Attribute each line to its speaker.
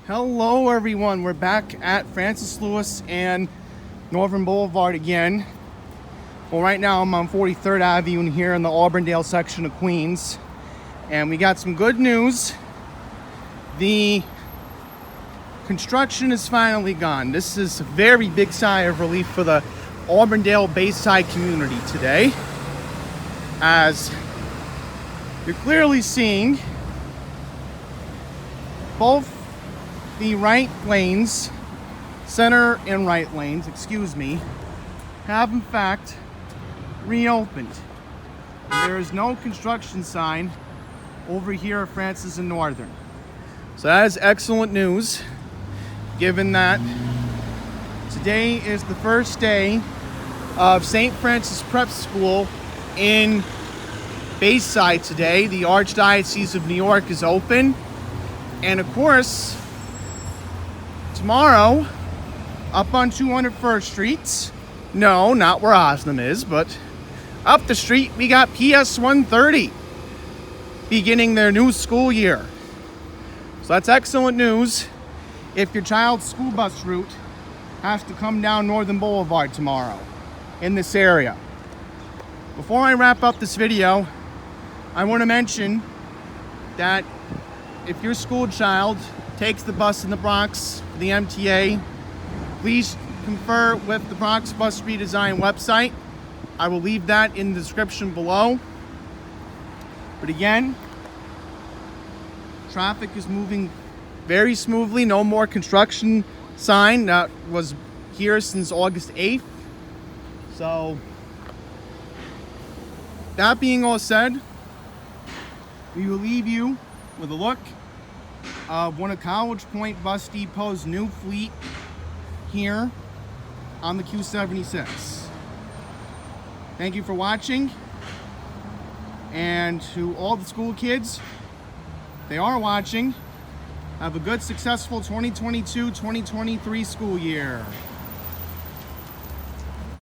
Speaker 1: Hello everyone, we're back at Francis Lewis and Northern Boulevard again. Well, right now I'm on 43rd Avenue here in the Auburndale section of Queens, and we got some good news. The construction is finally gone. This is a very big sigh of relief for the Auburndale Bayside community today, as you're clearly seeing both the right lanes, center and right lanes, have in fact reopened. And there is no construction sign over here at Francis and Northern. So that is excellent news, given that today is the first day of St. Francis Prep School in Bayside today. The Archdiocese of New York is open. And of course, tomorrow, up on 201st Street, no, not where Osnum is, but up the street, we got PS 130 beginning their new school year. So that's excellent news if your child's school bus route has to come down Northern Boulevard tomorrow in this area. Before I wrap up this video, I want to mention that if your school child takes the bus in the Bronx, the MTA, please confer with the Bronx Bus Redesign website. I will leave that in the description below. But again, traffic is moving very smoothly. No more construction sign that was here since August 8th. So, that being all said, we will leave you with a look of one of College Point Bus Depot's new fleet here on the Q76. Thank you for watching, and to all the school kids, they are watching, have a good, successful 2022-2023 school year.